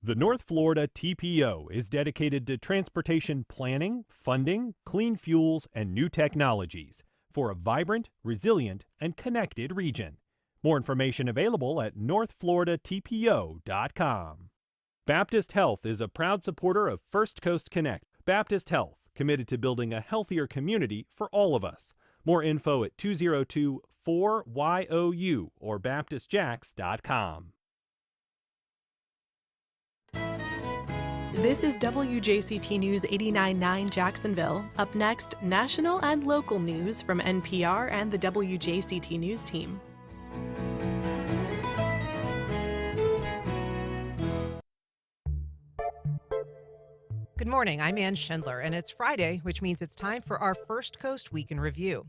The North Florida TPO is dedicated to transportation planning, funding, clean fuels, and new technologies for a vibrant, resilient, and connected region. More information available at northfloridatpo.com. Baptist Health is a proud supporter of First Coast Connect. Baptist Health, committed to building a healthier community for all of us. More info at 202-4YOU or baptistjacks.com. This is WJCT News 89.9 Jacksonville. Up next, national and local news from NPR and the WJCT News team. Good morning, I'm Ann Schindler, and it's Friday, which means it's time for our First Coast Week in Review.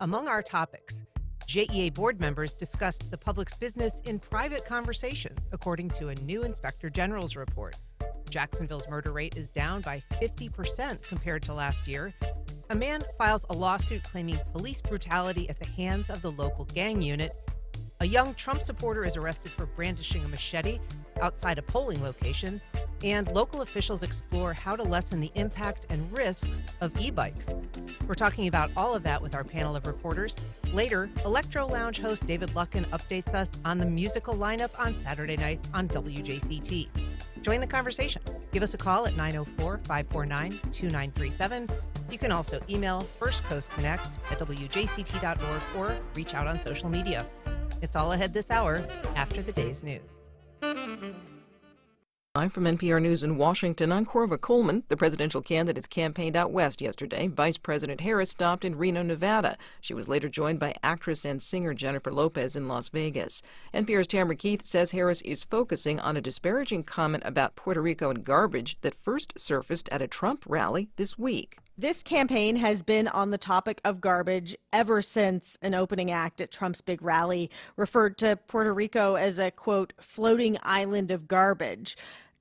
Among our topics, JEA Board members discussed the public's business in private conversations, according to a new Inspector General's report. Jacksonville's murder rate is down by 50% compared to last year. A man files a lawsuit claiming police brutality at the hands of the local gang unit. A young Trump supporter is arrested for brandishing a machete outside a polling location. And local officials explore how to lessen the impact and risks of e-bikes. We're talking about all of that with our panel of reporters. Later, Electro Lounge host David Luckin updates us on the musical lineup on Saturday nights on WJCT. Join the conversation. Give us a call at 904-549-2937. You can also email firstcoastconnect@wjct.org or reach out on social media. It's all ahead this hour after the day's news. Live from NPR News in Washington, I'm Corva Coleman. The presidential candidates campaigned out west yesterday. Vice President Harris stopped in Reno, Nevada. She was later joined by actress and singer Jennifer Lopez in Las Vegas. NPR's Tamara Keith says Harris is focusing on a disparaging comment about Puerto Rico and garbage that first surfaced at a Trump rally this week. This campaign has been on the topic of garbage ever since an opening act at Trump's big rally referred to Puerto Rico as a, quote, floating island of garbage.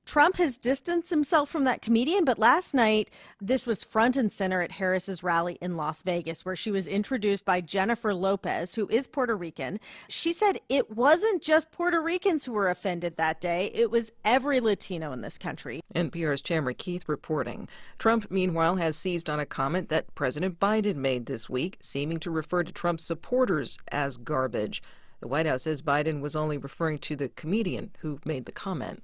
Trump has distanced himself from that comedian, but last night, this was front and center at Harris's rally in Las Vegas, where she was introduced by Jennifer Lopez, who is Puerto Rican. She said it wasn't just Puerto Ricans who were offended that day. It was every Latino in this country. NPR's Tamara Keith reporting. Trump, meanwhile, has seized on a comment that President Biden made this week, seeming to refer to Trump's supporters as garbage. The White House says Biden was only referring to the comedian who made the comment.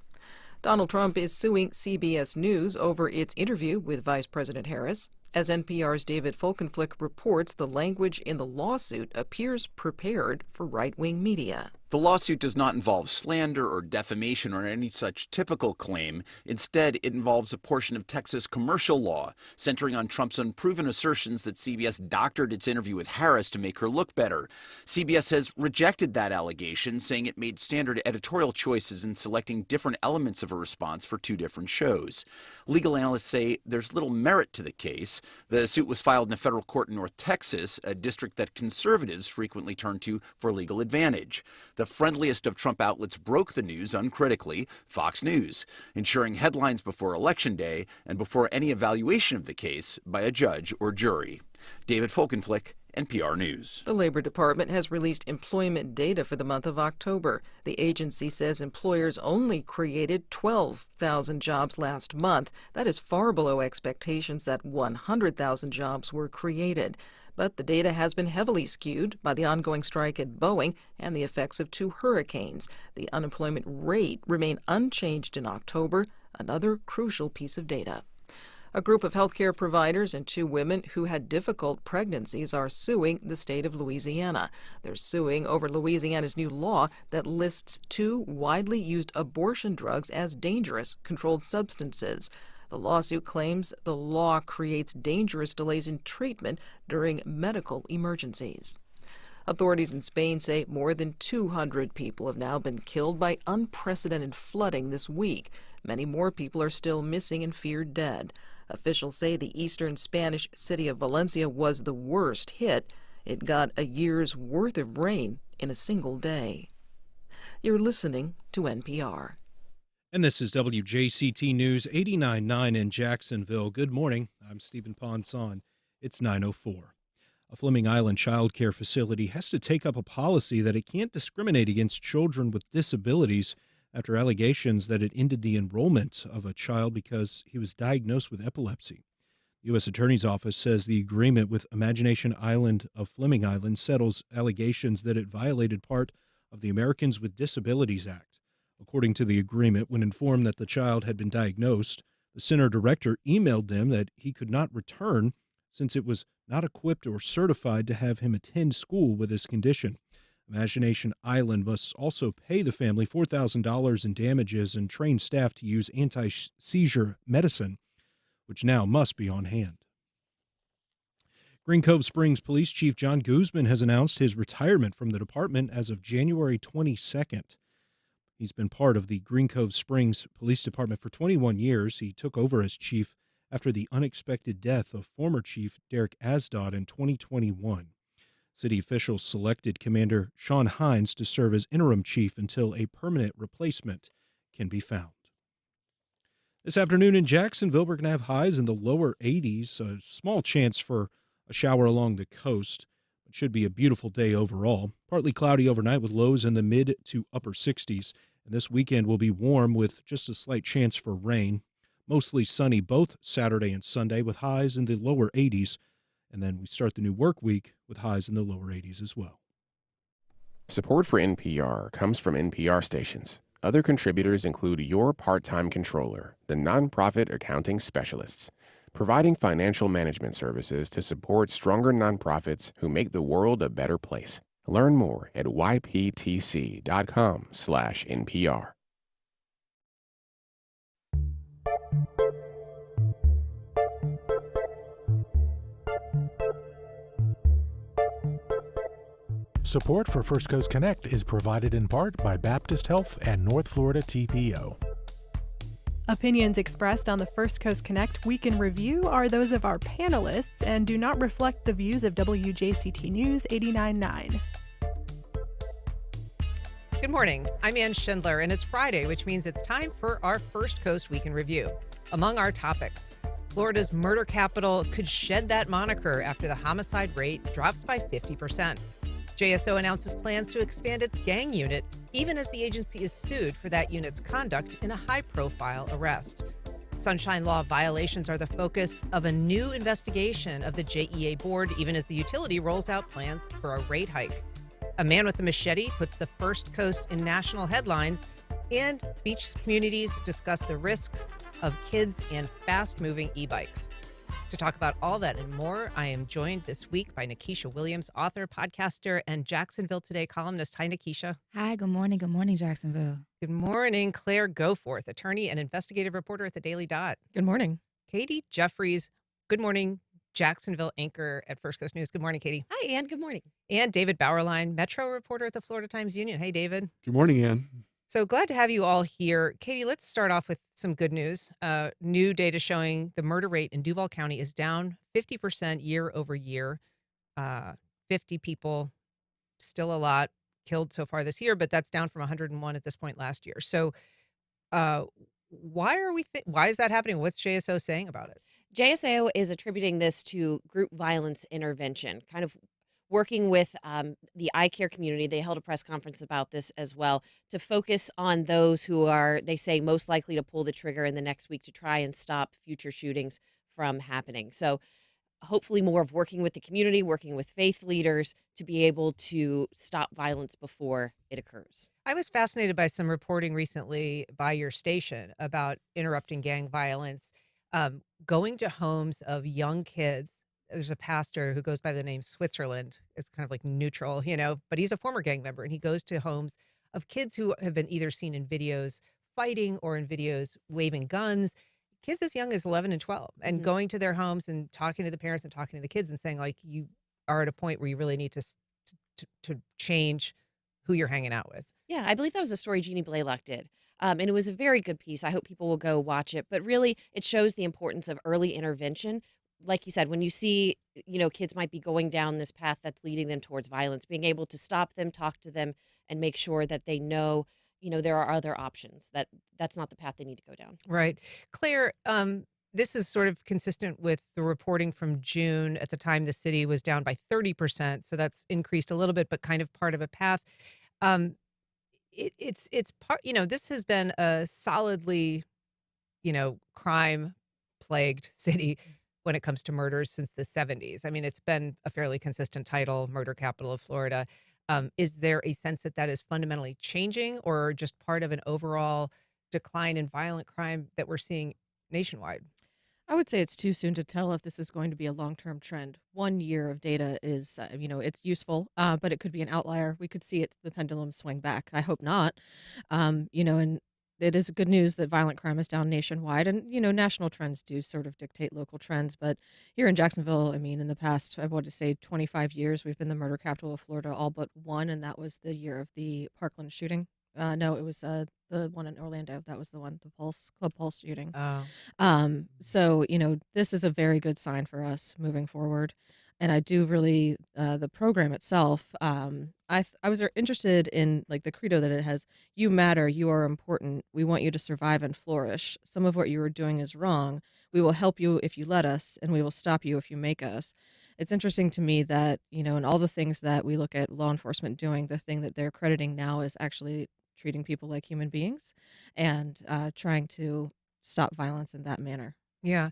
Donald Trump is suing CBS News over its interview with Vice President Harris. As NPR's David Folkenflik reports, the language in the lawsuit appears prepared for right-wing media. The lawsuit does not involve slander or defamation or any such typical claim. Instead, it involves a portion of Texas commercial law centering on Trump's unproven assertions that CBS doctored its interview with Harris to make her look better. CBS has rejected that allegation, saying it made standard editorial choices in selecting different elements of a response for two different shows. Legal analysts say there's little merit to the case. The suit was filed in a federal court in North Texas, a district that conservatives frequently turn to for legal advantage. The friendliest of Trump outlets broke the news uncritically, Fox News, ensuring headlines before Election Day and before any evaluation of the case by a judge or jury. David Folkenflik, NPR News. The Labor Department has released employment data for the month of October. The agency says employers only created 12,000 jobs last month. That is far below expectations that 100,000 jobs were created. But the data has been heavily skewed by the ongoing strike at Boeing and the effects of two hurricanes. The unemployment rate remained unchanged in October, another crucial piece of data. A group of healthcare providers and two women who had difficult pregnancies are suing the state of Louisiana. They're suing over Louisiana's new law that lists two widely used abortion drugs as dangerous controlled substances. The lawsuit claims the law creates dangerous delays in treatment during medical emergencies. Authorities in Spain say more than 200 people have now been killed by unprecedented flooding this week. Many more people are still missing and feared dead. Officials say the eastern Spanish city of Valencia was the worst hit. It got a year's worth of rain in a single day. You're listening to NPR. And this is WJCT News 89.9 in Jacksonville. Good morning. I'm Stephen Ponson. It's 9:04. A Fleming Island child care facility has to take up a policy that it can't discriminate against children with disabilities after allegations that it ended the enrollment of a child because he was diagnosed with epilepsy. The U.S. Attorney's Office says the agreement with Imagination Island of Fleming Island settles allegations that it violated part of the Americans with Disabilities Act. According to the agreement, when informed that the child had been diagnosed, the center director emailed them that he could not return since it was not equipped or certified to have him attend school with his condition. Imagination Island must also pay the family $4,000 in damages and train staff to use anti-seizure medicine, which now must be on hand. Green Cove Springs Police Chief John Guzman has announced his retirement from the department as of January 22nd. He's been part of the Green Cove Springs Police Department for 21 years. He took over as chief after the unexpected death of former Chief Derek Asdod in 2021. City officials selected Commander Sean Hines to serve as interim chief until a permanent replacement can be found. This afternoon in Jacksonville, we're going to have highs in the lower 80s, a small chance for a shower along the coast. It should be a beautiful day overall. Partly cloudy overnight with lows in the mid to upper 60s. And this weekend will be warm with just a slight chance for rain. Mostly sunny both Saturday and Sunday with highs in the lower 80s. And then we start the new work week with highs in the lower 80s as well. Support for NPR comes from NPR stations. Other contributors include Your Part-Time Controller, the nonprofit accounting specialists, providing financial management services to support stronger nonprofits who make the world a better place. Learn more at yptc.com/NPR. Support for First Coast Connect is provided in part by Baptist Health and North Florida TPO. Opinions expressed on the First Coast Connect Week in Review are those of our panelists and do not reflect the views of WJCT News 89.9. Good morning. I'm Ann Schindler, and it's Friday, which means it's time for our First Coast Week in Review. Among our topics, Florida's murder capital could shed that moniker after the homicide rate drops by 50%. JSO announces plans to expand its gang unit, even as the agency is sued for that unit's conduct in a high-profile arrest. Sunshine Law violations are the focus of a new investigation of the JEA Board, even as the utility rolls out plans for a rate hike. A man with a machete puts the First Coast in national headlines, and beach communities discuss the risks of kids and fast-moving e-bikes. To talk about all that and more, I am joined this week by Nikisha Williams, author, podcaster, and Jacksonville Today columnist. Hi, Nikisha. Hi, good morning. Good morning, Jacksonville. Good morning, Claire Goforth, attorney and investigative reporter at the Daily Dot. Good morning. Katie Jeffries, good morning, Jacksonville anchor at First Coast News. Good morning, Katie. Hi, Ann. Good morning. And David Bauerlein, Metro reporter at the Florida Times-Union. Hey, David. Good morning, Ann. So glad to have you all here. Katie, let's start off with some good news. New data showing the murder rate in Duval County is down 50% year over year. 50 people, still a lot, killed so far this year, but that's down from 101 at this point last year. So why is that happening? What's JSO saying about it? JSO is attributing this to group violence intervention, kind of working with the eye care community. They held a press conference about this as well to focus on those who are, they say, most likely to pull the trigger in the next week to try and stop future shootings from happening. So hopefully more of working with the community, working with faith leaders to be able to stop violence before it occurs. I was fascinated by some reporting recently by your station about interrupting gang violence, going to homes of young kids. There's a pastor who goes by the name Switzerland. It's kind of like neutral, but he's a former gang member, and he goes to homes of kids who have been either seen in videos fighting or in videos waving guns, kids as young as 11 and 12, and going to their homes and talking to the parents and talking to the kids and saying, like, you are at a point where you really need to change who you're hanging out with. Yeah, I believe that was a story Jeannie Blaylock did. And it was a very good piece. I hope people will go watch it. But really, it shows the importance of early intervention. Like you said, when you see, kids might be going down this path that's leading them towards violence, being able to stop them, talk to them, and make sure that they know, there are other options, that's not the path they need to go down. Right. Claire, this is sort of consistent with the reporting from June. At the time, the city was down by 30%. So that's increased a little bit, but kind of part of a path. it's part. This has been a solidly crime plagued city when it comes to murders since the 70s. I mean, it's been a fairly consistent title, murder capital of Florida. Is there a sense that that is fundamentally changing or just part of an overall decline in violent crime that we're seeing nationwide? I would say it's too soon to tell if this is going to be a long-term trend. 1 year of data is, it's useful, but it could be an outlier. We could see the pendulum swing back. I hope not. And it is good news that violent crime is down nationwide, and national trends do sort of dictate local trends. But here in Jacksonville, I mean, in the past, I want to say 25 years, we've been the murder capital of Florida, all but one, and that was the year of the Parkland shooting. No, it was the one in Orlando. That was the one, the Club Pulse shooting. Oh, So, this is a very good sign for us moving forward. And I do really, the program itself, I was interested in like the credo that it has, you matter, you are important, we want you to survive and flourish. Some of what you are doing is wrong. We will help you if you let us, and we will stop you if you make us. It's interesting to me that, in all the things that we look at law enforcement doing, the thing that they're crediting now is actually treating people like human beings and trying to stop violence in that manner. yeah.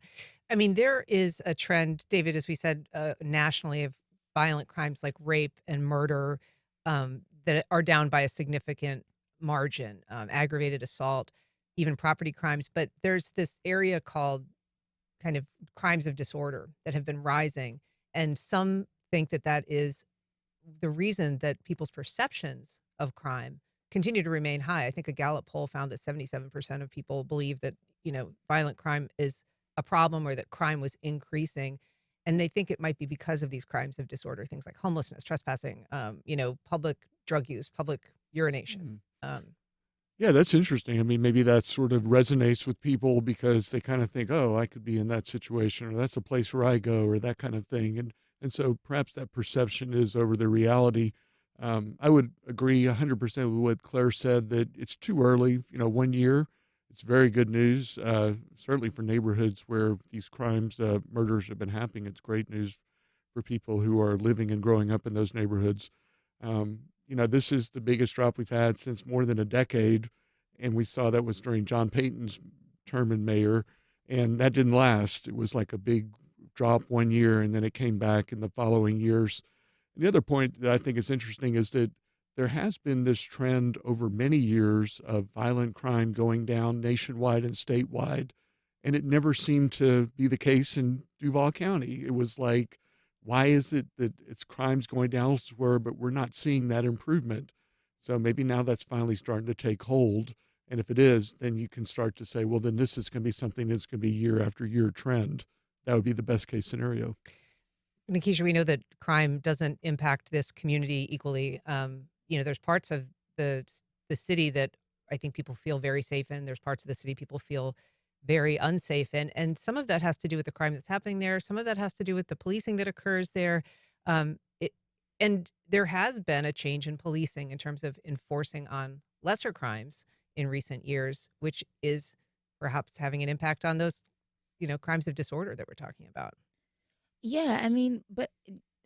I mean, there is a trend, David, as we said, nationally of violent crimes like rape and murder that are down by a significant margin, aggravated assault, even property crimes. But there's this area called kind of crimes of disorder that have been rising. And some think that that is the reason that people's perceptions of crime continue to remain high. I think a Gallup poll found that 77% of people believe that, violent crime is a problem or that crime was increasing. And they think it might be because of these crimes of disorder, things like homelessness, trespassing, public drug use, public urination. Yeah, that's interesting. I mean, maybe that sort of resonates with people because they kind of think, oh, I could be in that situation, or that's a place where I go, or that kind of thing. And so perhaps that perception is over the reality. I would agree 100% with what Claire said, that it's too early. 1 year, it's very good news, certainly for neighborhoods where these crimes, murders have been happening. It's great news for people who are living and growing up in those neighborhoods. This is the biggest drop we've had since more than a decade, and we saw that was during John Payton's term in mayor, and that didn't last. It was like a big drop 1 year, and then it came back in the following years. And the other point that I think is interesting is that there has been this trend over many years of violent crime going down nationwide and statewide, and it never seemed to be the case in Duval County. It was like, why is it that it's crimes going down elsewhere, but we're not seeing that improvement? So maybe now that's finally starting to take hold. And if it is, then you can start to say, well, then this is going to be something that's going to be year after year trend. That would be the best case scenario. Nikisha, we know that crime doesn't impact this community equally. There's parts of the city that I think people feel very safe in. There's parts of the city people feel very unsafe in. And some of that has to do with the crime that's happening there. Some of that has to do with the policing that occurs there. And there has been a change in policing in terms of enforcing on lesser crimes in recent years, which is perhaps having an impact on those, crimes of disorder that we're talking about. Yeah, I mean, but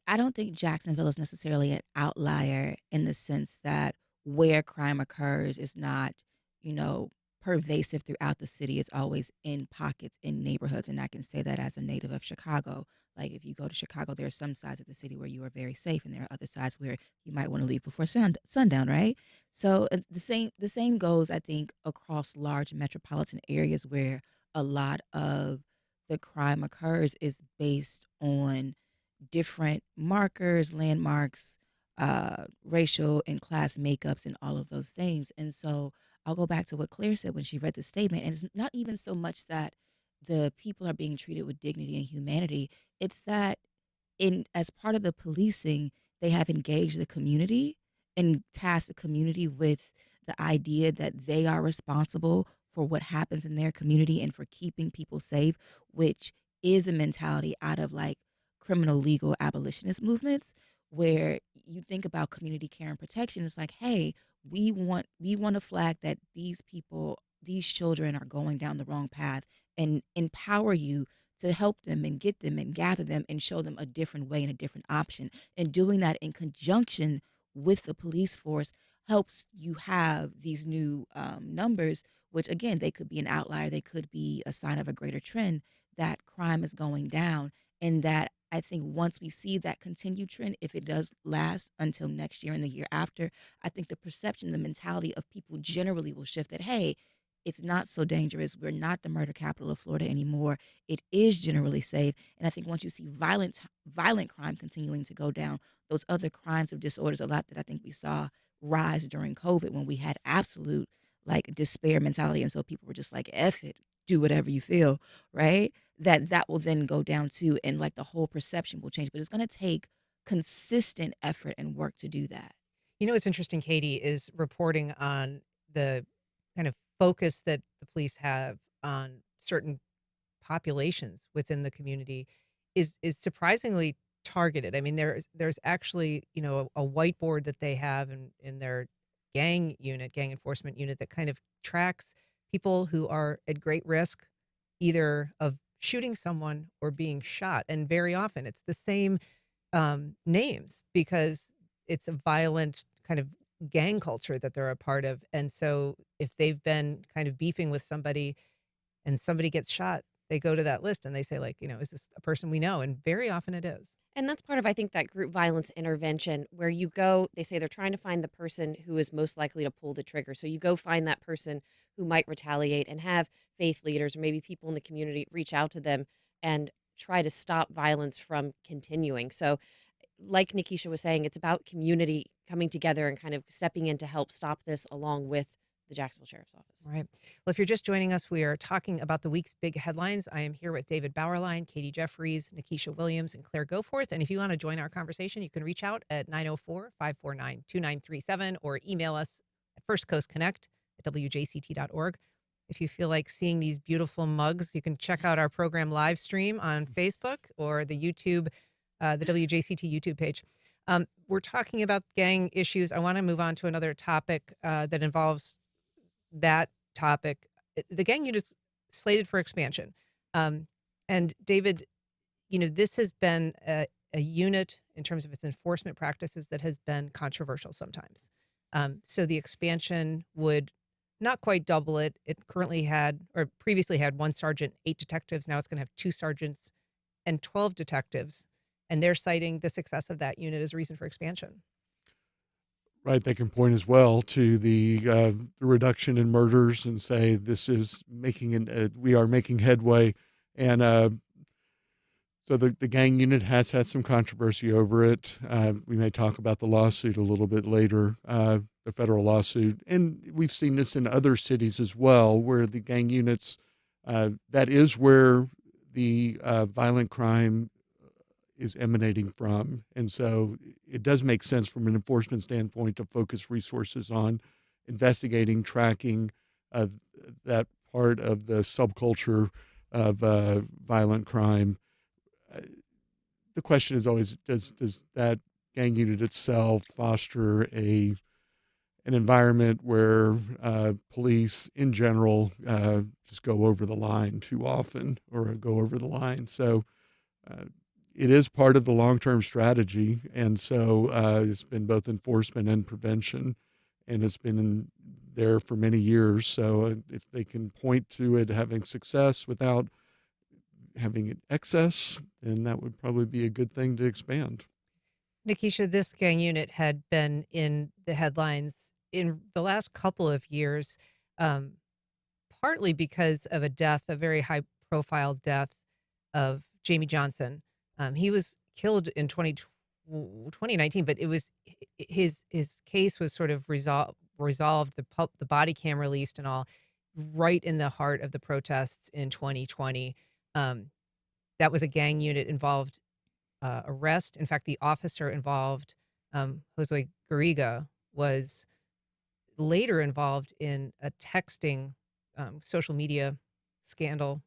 I don't think Jacksonville is necessarily an outlier in the sense that where crime occurs is not, you know, pervasive throughout the city. It's always in pockets, in neighborhoods. And I can say that as a native of Chicago. Like if you go to Chicago, there are some sides of the city where you are very safe, and there are other sides where you might want to leave before sundown, right? So the same goes, I think, across large metropolitan areas where a lot of the crime occurs is based on different markers, landmarks, racial and class makeups, and all of those things. And so I'll go back to what Claire said when she read the statement. And it's not even so much that the people are being treated with dignity and humanity. It's that as part of the policing, they have engaged the community and tasked the community with the idea that they are responsible for what happens in their community and for keeping people safe, which is a mentality out of like criminal legal abolitionist movements, where you think about community care and protection. It's like, hey, we want to flag that these people, these children are going down the wrong path, and empower you to help them and get them and gather them and show them a different way and a different option. And doing that in conjunction with the police force helps you have these new numbers, which again, they could be an outlier, they could be a sign of a greater trend that crime is going down. And that I think once we see that continued trend, if it does last until next year and the year after, I think the perception, the mentality of people generally will shift that, hey, it's not so dangerous. We're not the murder capital of Florida anymore. It is generally safe. And I think once you see violent crime continuing to go down, those other crimes of disorders, a lot that I think we saw rise during COVID when we had absolute like despair mentality. And so people were just like, F it, do whatever you feel, right? That will then go down too. And like the whole perception will change. But it's going to take consistent effort and work to do that. You know what's interesting, Katie, is reporting on the kind of focus that the police have on certain populations within the community is surprisingly targeted. I mean, there's actually, a whiteboard that they have in their gang enforcement unit that kind of tracks people who are at great risk either of shooting someone or being shot. And very often it's the same names because it's a violent kind of gang culture that they're a part of. And so if they've been kind of beefing with somebody and somebody gets shot, they go to that list and they say, like, is this a person we know? And very often it is. And that's part of, I think, that group violence intervention where you go, they say they're trying to find the person who is most likely to pull the trigger. So you go find that person who might retaliate and have faith leaders or maybe people in the community reach out to them and try to stop violence from continuing. So like Nikisha was saying, it's about community coming together and kind of stepping in to help stop this along with the Jacksonville Sheriff's Office. Right. Well, if you're just joining us, we are talking about the week's big headlines. I am here with David Bauerlein, Katie Jeffries, Nikisha Williams, and Claire Goforth. And if you want to join our conversation, you can reach out at 904-549-2937 or email us at firstcoastconnect@wjct.org. If you feel like seeing these beautiful mugs, you can check out our program live stream on Facebook or the WJCT YouTube page. We're talking about gang issues. I want to move on to another topic that involves that topic. The gang unit is slated for expansion. And David, this has been a unit in terms of its enforcement practices that has been controversial sometimes. So the expansion would not quite double it. It previously had 1 sergeant, 8 detectives. Now it's going to have 2 sergeants and 12 detectives. And they're citing the success of that unit as a reason for expansion. Right. They can point as well to the reduction in murders and say this is we are making headway. And so the gang unit has had some controversy over it. We may talk about the lawsuit a little bit later, the federal lawsuit. And we've seen this in other cities as well, where the gang units, that is where the violent crime is emanating from. And so it does make sense from an enforcement standpoint to focus resources on investigating, tracking that part of the subculture of violent crime. The question is always, does that gang unit itself foster an environment where police in general just go over the line too often or go over the line? So it is part of the long-term strategy, and so it's been both enforcement and prevention, and it's been there for many years. So if they can point to it having success without having it excess, then that would probably be a good thing to expand. Nikisha, this gang unit had been in the headlines in the last couple of years, partly because of a very high-profile death of Jamie Johnson. He was killed in 2019, but it was his case was sort of resolved. The body cam released and all, right in the heart of the protests in 2020. That was a gang unit involved arrest. In fact, the officer involved, Josue Garriga, was later involved in a texting social media scandal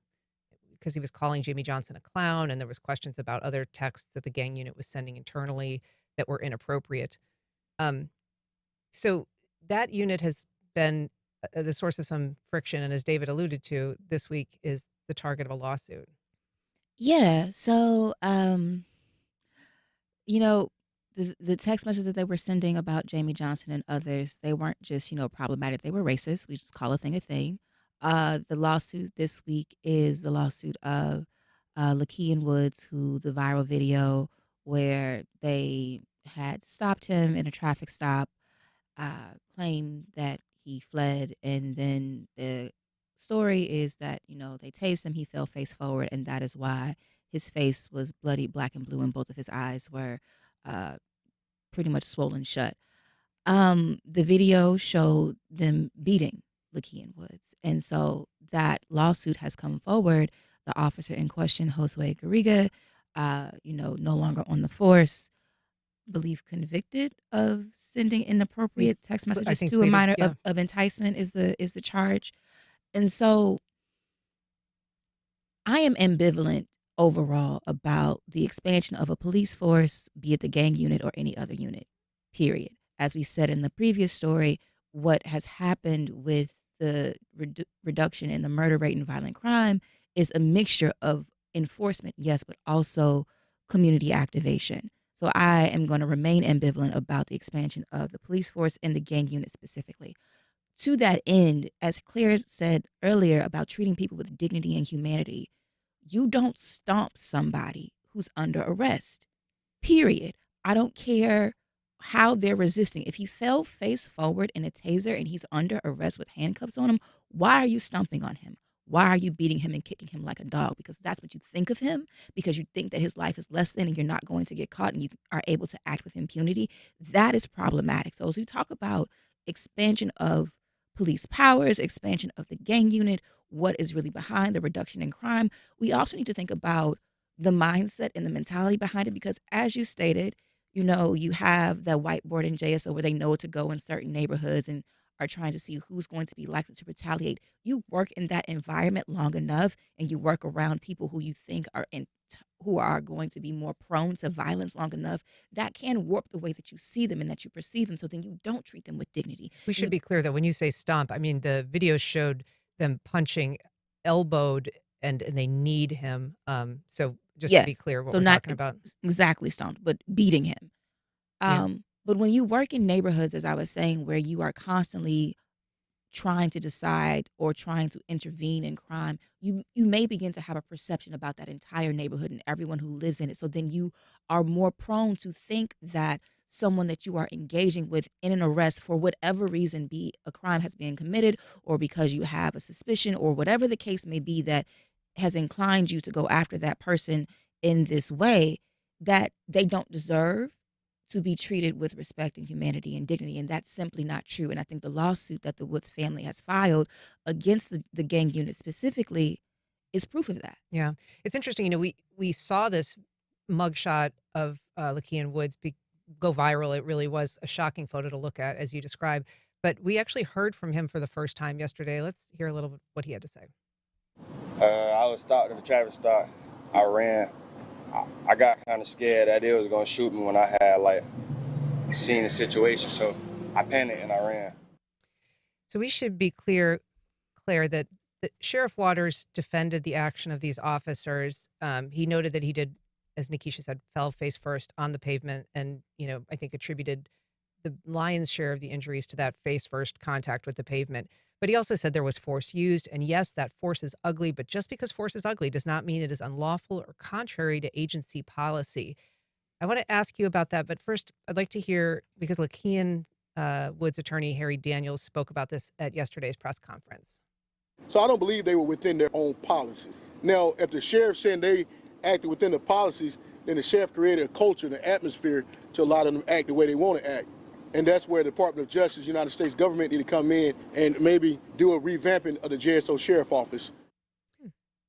because he was calling Jamie Johnson a clown, and there was questions about other texts that the gang unit was sending internally that were inappropriate. So that unit has been the source of some friction, and as David alluded to, this week is the target of a lawsuit. Yeah. So, you know, the text messages that they were sending about Jamie Johnson and others, they weren't just, problematic. They were racist. We just call a thing a thing. The lawsuit this week is the lawsuit of Lakeem Woods, who the viral video where they had stopped him in a traffic stop, claimed that he fled, and then the story is that they tased him, he fell face forward, and that is why his face was bloody, black and blue, and both of his eyes were uh, pretty much swollen shut. The video showed them beating Lakeem Woods, and so that lawsuit has come forward. The officer in question, Josue Garriga, no longer on the force, believe convicted of sending inappropriate text messages to a minor of enticement is the charge. And so I am ambivalent overall about the expansion of a police force, be it the gang unit or any other unit, period. As we said in the previous story, what has happened with the reduction in the murder rate and violent crime is a mixture of enforcement, yes, but also community activation. So I am going to remain ambivalent about the expansion of the police force and the gang unit specifically. To that end, as Claire said earlier about treating people with dignity and humanity, you don't stomp somebody who's under arrest, period. I don't care how they're resisting. If he fell face forward in a taser and he's under arrest with handcuffs on him, why are you stomping on him? Why are you beating him and kicking him like a dog? Because that's what you think of him, because you think that his life is less than and you're not going to get caught and you are able to act with impunity. That is problematic. So as we talk about expansion of police powers, expansion of the gang unit, what is really behind the reduction in crime, we also need to think about the mindset and the mentality behind it, because as you stated, you have the whiteboard in JSO where they know to go in certain neighborhoods and are trying to see who's going to be likely to retaliate. You work in that environment long enough and you work around people who you think who are going to be more prone to violence long enough, that can warp the way that you see them and that you perceive them, so then you don't treat them with dignity. We should be clear, though, when you say stomp, I mean, the video showed them punching, elbowed, and they kneed him. So just to be clear what we're talking about. Exactly stomped, but beating him. Yeah. But when you work in neighborhoods, as I was saying, where you are constantly trying to decide or trying to intervene in crime, you may begin to have a perception about that entire neighborhood and everyone who lives in it. So then you are more prone to think that someone that you are engaging with in an arrest for whatever reason, be a crime has been committed or because you have a suspicion or whatever the case may be that has inclined you to go after that person in this way, that they don't deserve to be treated with respect and humanity and dignity. And that's simply not true. And I think the lawsuit that the Woods family has filed against the gang unit specifically is proof of that. Yeah. It's interesting. We saw this mugshot of Lakeem Woods go viral. It really was a shocking photo to look at, as you described. But we actually heard from him for the first time yesterday. Let's hear a little bit what he had to say. I was stopped at a traffic stop. I ran. I got kind of scared that they was going to shoot me when I had seen the situation. So I panicked and I ran. So we should be clear, Claire, that Sheriff Waters defended the action of these officers. He noted that he did, as Nikisha said, fell face first on the pavement and, I think attributed the lion's share of the injuries to that face first contact with the pavement. But he also said there was force used. And yes, that force is ugly, but just because force is ugly does not mean it is unlawful or contrary to agency policy. I want to ask you about that. But first, I'd like to hear, because Lakeem Woods attorney Harry Daniels spoke about this at yesterday's press conference. So I don't believe they were within their own policy. Now, if the sheriff said they acted within the policies, then the sheriff created a culture and an atmosphere to allow them to act the way they want to act. And that's where the Department of Justice, United States government need to come in and maybe do a revamping of the JSO Sheriff Office.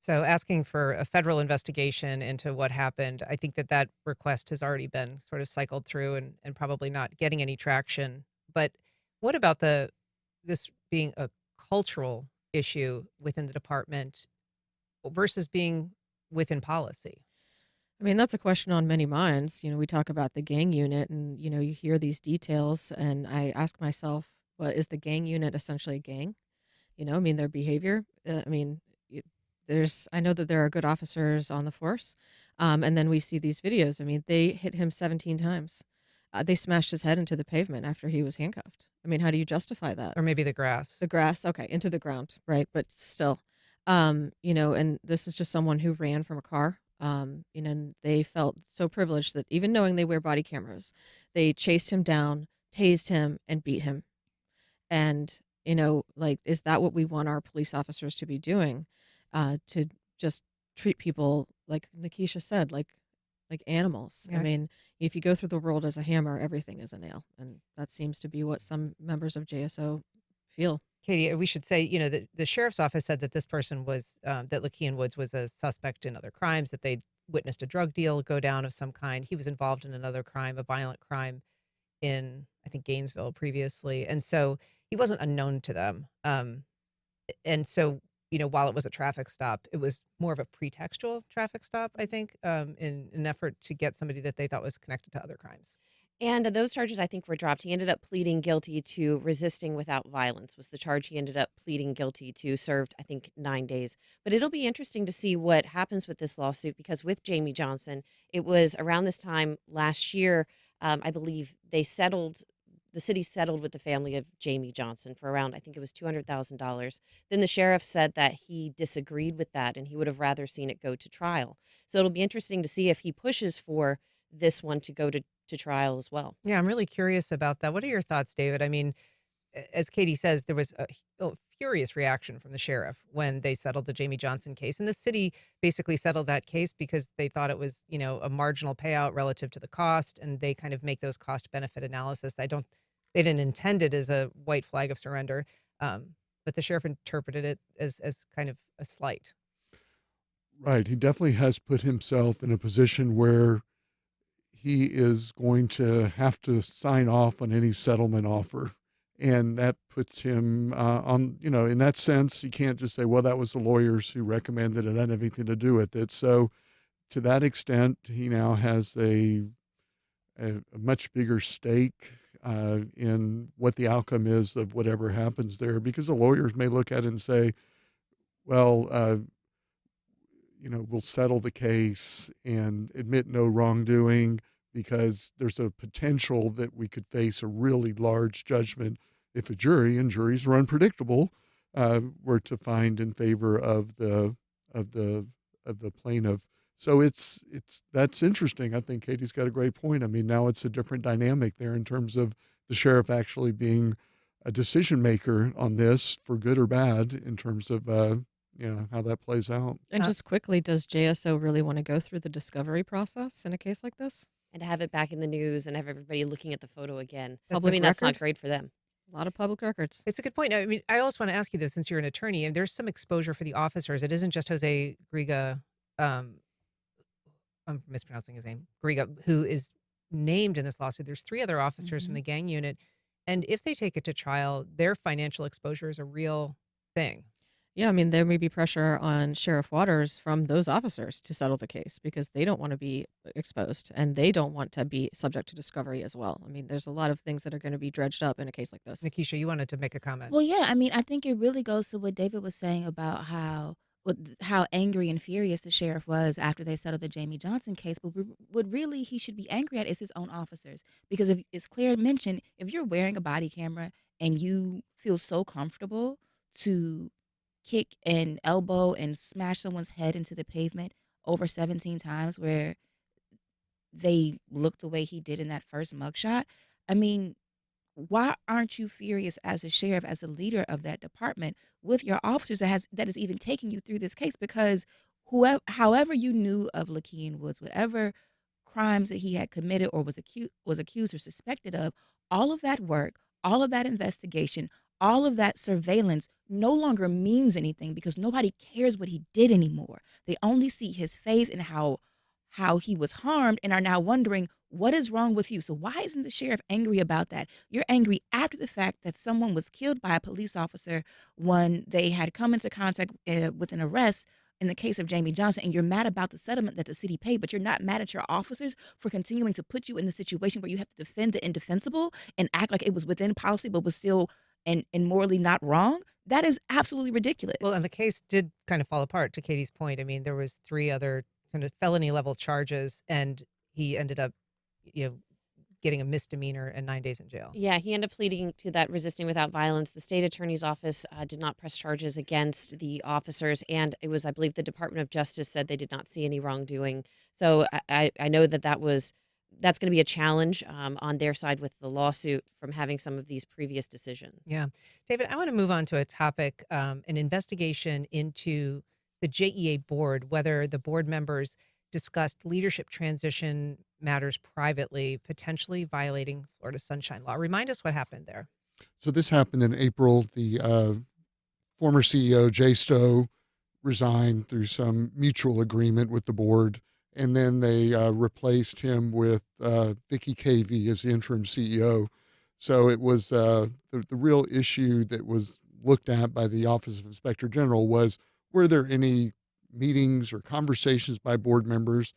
So asking for a federal investigation into what happened, I think that request has already been sort of cycled through and probably not getting any traction. But what about this being a cultural issue within the department versus being within policy? I mean, that's a question on many minds. We talk about the gang unit and, you hear these details and I ask myself, well, is the gang unit essentially a gang? Their behavior. I know that there are good officers on the force. And then we see these videos. They hit him 17 times. They smashed his head into the pavement after he was handcuffed. I mean, how do you justify that? Or maybe the grass. The grass, okay, into the ground, right? But still, and this is just someone who ran from a car. And they felt so privileged that even knowing they wear body cameras, they chased him down, tased him, and beat him. And, is that what we want our police officers to be doing? To just treat people, like Nikisha said, like animals. Yeah. I mean, if you go through the world as a hammer, everything is a nail. And that seems to be what some members of JSO feel. Katie, we should say, that the sheriff's office said that this person was, that Lakean Woods was a suspect in other crimes, that they'd witnessed a drug deal go down of some kind. He was involved in another crime, a violent crime in, I think, Gainesville previously. And so he wasn't unknown to them. And so, while it was a traffic stop, it was more of a pretextual traffic stop, I think, in an effort to get somebody that they thought was connected to other crimes. And those charges, I think, were dropped. He ended up pleading guilty to resisting without violence was the charge he ended up pleading guilty to, served, I think, 9 days. But it'll be interesting to see what happens with this lawsuit, because with Jamie Johnson, it was around this time last year, I believe the city settled with the family of Jamie Johnson for around, I think it was $200,000. Then the sheriff said that he disagreed with that and he would have rather seen it go to trial. So it'll be interesting to see if he pushes for this one to go to trial as well. Yeah, I'm really curious about that. What are your thoughts, David? I mean, as Katie says, there was a furious reaction from the sheriff when they settled the Jamie Johnson case. And the city basically settled that case because they thought it was, a marginal payout relative to the cost. And they kind of make those cost benefit analysis. They didn't intend it as a white flag of surrender. But the sheriff interpreted it as kind of a slight. Right. He definitely has put himself in a position where he is going to have to sign off on any settlement offer. And that puts him on, in that sense, you can't just say, well, that was the lawyers who recommended it. I had anything to do with it. So to that extent, he now has a much bigger stake in what the outcome is of whatever happens there, because the lawyers may look at it and say, well, we'll settle the case and admit no wrongdoing, because there's a potential that we could face a really large judgment if a jury, and juries are unpredictable, were to find in favor of the plaintiff. So that's interesting. I think Katie's got a great point. I mean, now it's a different dynamic there in terms of the sheriff actually being a decision maker on this, for good or bad, in terms of how that plays out. And just quickly, does JSO really want to go through the discovery process in a case like this? And to have it back in the news and have everybody looking at the photo again. Public That's not record? great for them. A lot of public records. It's a good point. I mean, I also want to ask you this, since you're an attorney, and there's some exposure for the officers. It isn't just Jose Griga, I'm mispronouncing his name, Griga, who is named in this lawsuit. There's 3 other officers from the gang unit. And if they take it to trial, their financial exposure is a real thing. Yeah, I mean, there may be pressure on Sheriff Waters from those officers to settle the case because they don't want to be exposed and they don't want to be subject to discovery as well. I mean, there's a lot of things that are going to be dredged up in a case like this. Nikisha, you wanted to make a comment. Well, yeah, I mean, I think it really goes to what David was saying about how angry and furious the sheriff was after they settled the Jamie Johnson case. But what really he should be angry at is his own officers. Because if, as Claire mentioned, if you're wearing a body camera and you feel so comfortable to kick and elbow and smash someone's head into the pavement over 17 times where they look the way he did in that first mugshot, I mean, why aren't you furious as a sheriff, as a leader of that department, with your officers that is even taking you through this case? Because however you knew of Lakean Woods, whatever crimes that he had committed or was accused or suspected of, all of that work, all of that investigation, all of that surveillance no longer means anything because nobody cares what he did anymore. They only see his face and how he was harmed and are now wondering, what is wrong with you? So why isn't the sheriff angry about that? You're angry after the fact that someone was killed by a police officer when they had come into contact with an arrest in the case of Jamie Johnson, and you're mad about the settlement that the city paid, but you're not mad at your officers for continuing to put you in the situation where you have to defend the indefensible and act like it was within policy but was still and morally not wrong. That is absolutely ridiculous. Well, and the case did kind of fall apart, to Katie's point. I mean, there was 3 other kind of felony level charges, and he ended up, getting a misdemeanor and 9 days in jail. Yeah, he ended up pleading to that resisting without violence. The state attorney's office did not press charges against the officers, and it was, I believe, the Department of Justice said they did not see any wrongdoing. So I know that's going to be a challenge on their side with the lawsuit from having some of these previous decisions. Yeah. David, I want to move on to a topic, an investigation into the JEA board, whether the board members discussed leadership transition matters privately, potentially violating Florida Sunshine Law. Remind us what happened there. So this happened in April. The former CEO, Jay Stowe, resigned through some mutual agreement with the board, and then they replaced him with Vicky Cavey as the interim CEO. So it was the real issue that was looked at by the Office of Inspector General was, were there any meetings or conversations by board members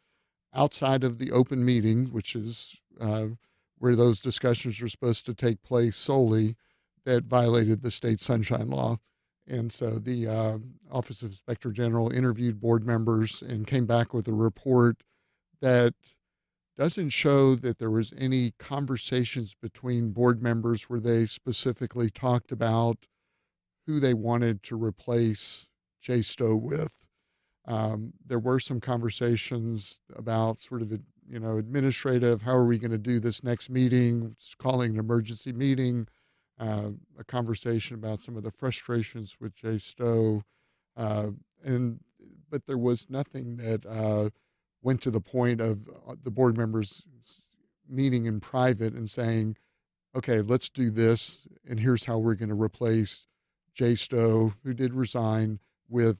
outside of the open meeting, which is where those discussions are supposed to take place solely, that violated the state sunshine law. And so the Office of Inspector General interviewed board members and came back with a report that doesn't show that there was any conversations between board members where they specifically talked about who they wanted to replace Jay Stowe with. There were some conversations about sort of, administrative, how are we going to do this next meeting, calling an emergency meeting, a conversation about some of the frustrations with Jay Stowe. But there was nothing that went to the point of the board members meeting in private and saying, okay, let's do this, and here's how we're going to replace Jay Stowe, who did resign, with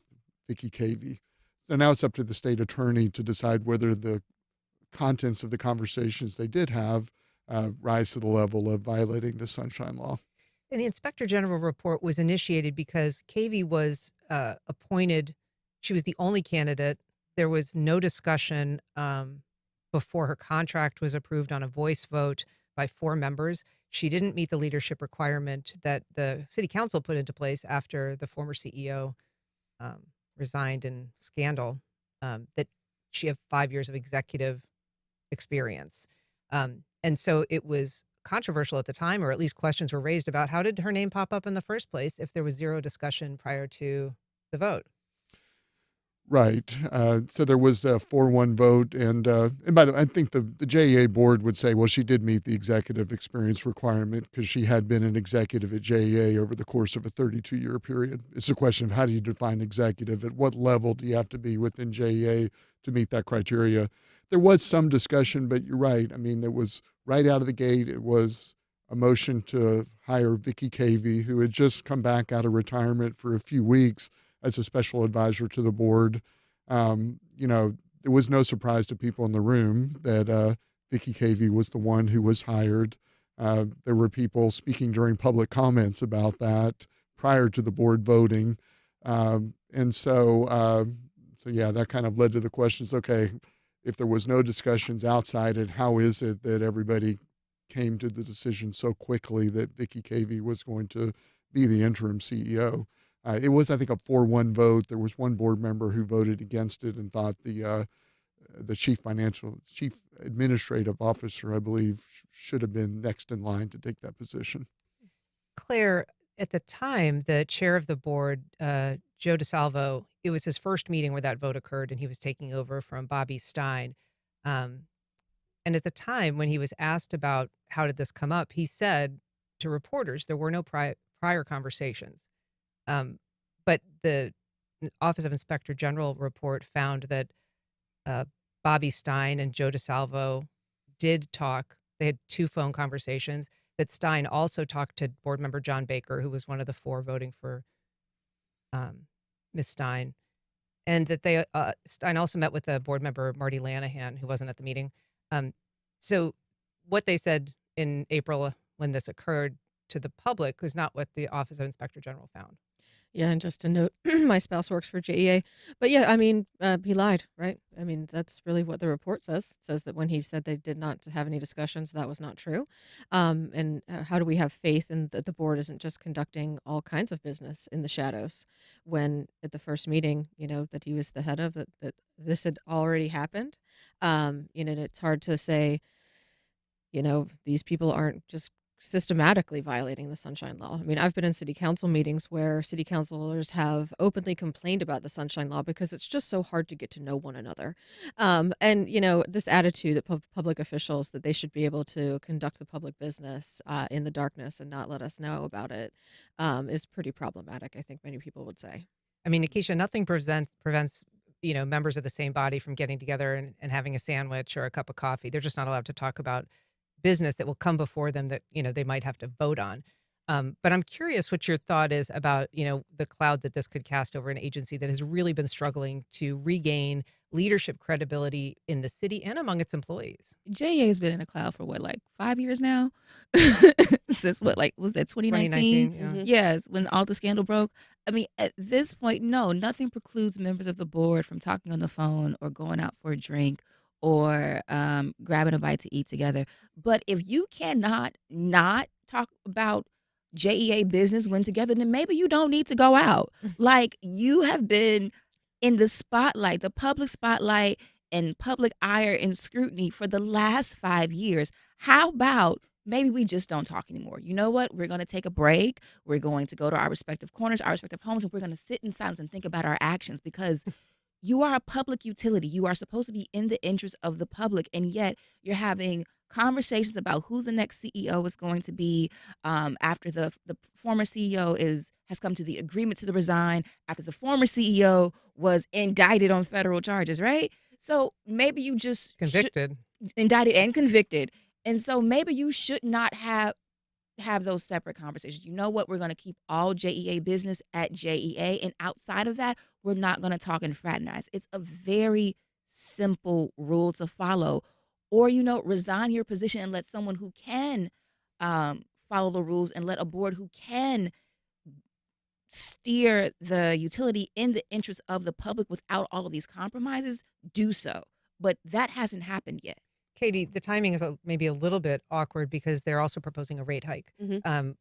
Vicky Cavey. So now it's up to the state attorney to decide whether the contents of the conversations they did have rise to the level of violating the Sunshine Law. And the Inspector General report was initiated because Cavey was appointed. She was the only candidate. There was no discussion before her contract was approved on a voice vote by 4 members. She didn't meet the leadership requirement that the city council put into place after the former CEO resigned in scandal, that she had 5 years of executive experience. And so it was controversial at the time, or at least questions were raised about how did her name pop up in the first place if there was zero discussion prior to the vote. Right. So there was a 4-1 vote. And by the way, I think the JEA board would say, well, she did meet the executive experience requirement because she had been an executive at JEA over the course of a 32-year period. It's a question of how do you define executive? At what level do you have to be within JEA to meet that criteria? There was some discussion, but you're right. I mean, it was right out of the gate. It was a motion to hire Vicky Cavey, who had just come back out of retirement for a few weeks as a special advisor to the board. It was no surprise to people in the room that Vicky Cavey was the one who was hired. There were people speaking during public comments about that prior to the board voting. So that kind of led to the questions, okay, if there was no discussions outside it, how is it that everybody came to the decision so quickly that Vicky Cavey was going to be the interim CEO? It was, I think, a 4-1 vote. There was one board member who voted against it and thought the chief administrative officer, I believe, should have been next in line to take that position. Claire, at the time, the chair of the board, Joe DeSalvo, it was his first meeting where that vote occurred, and he was taking over from Bobby Stein. And at the time, when he was asked about how did this come up, he said to reporters there were no prior conversations. But the Office of Inspector General report found that Bobby Stein and Joe DeSalvo did talk. They had 2 phone conversations. That Stein also talked to board member John Baker, who was one of the 4 voting for Ms. Stein, and that Stein also met with the board member Marty Lanahan, who wasn't at the meeting. So what they said in April when this occurred to the public was not what the Office of Inspector General found. Yeah, and just to note, my spouse works for JEA. But yeah, I mean, he lied, right? I mean, that's really what the report says. It says that when he said they did not have any discussions, that was not true. And how do we have faith in that the board isn't just conducting all kinds of business in the shadows when at the first meeting, that he was the head of, that this had already happened? It's hard to say these people aren't just systematically violating the Sunshine Law. I mean, I've been in city council meetings where city councilors have openly complained about the Sunshine Law because it's just so hard to get to know one another. And, this attitude that public officials that they should be able to conduct the public business in the darkness and not let us know about it is pretty problematic, I think many people would say. I mean, Akeisha, nothing prevents members of the same body from getting together and having a sandwich or a cup of coffee. They're just not allowed to talk about business that will come before them that they might have to vote on. But I'm curious what your thought is about the cloud that this could cast over an agency that has really been struggling to regain leadership credibility in the city and among its employees. JEA has been in a cloud for what, like 5 years now? Since what, like, was that 2019? 2019, yeah. Yes, when all the scandal broke. I mean, at this point, no, nothing precludes members of the board from talking on the phone or going out for a drink or grabbing a bite to eat together. But if you cannot not talk about JEA business when together, then maybe you don't need to go out. Like, you have been in the spotlight, the public spotlight and public ire and scrutiny for the last 5 years. How about maybe we just don't talk anymore? You know what? We're going to take a break. We're going to go to our respective corners, our respective homes, and we're going to sit in silence and think about our actions, because you are a public utility. You are supposed to be in the interest of the public, and yet you're having conversations about who the next CEO is going to be after the former CEO has come to the agreement to resign, after the former CEO was indicted on federal charges, right? So maybe you just Convicted. indicted and convicted, and so maybe you should not have those separate conversations. You know what? We're going to keep all JEA business at JEA, and outside of that, we're not going to talk and fraternize. It's a very simple rule to follow. Or, resign your position and let someone who can follow the rules, and let a board who can steer the utility in the interest of the public without all of these compromises do so. But that hasn't happened yet. Katie, the timing is maybe a little bit awkward because they're also proposing a rate hike,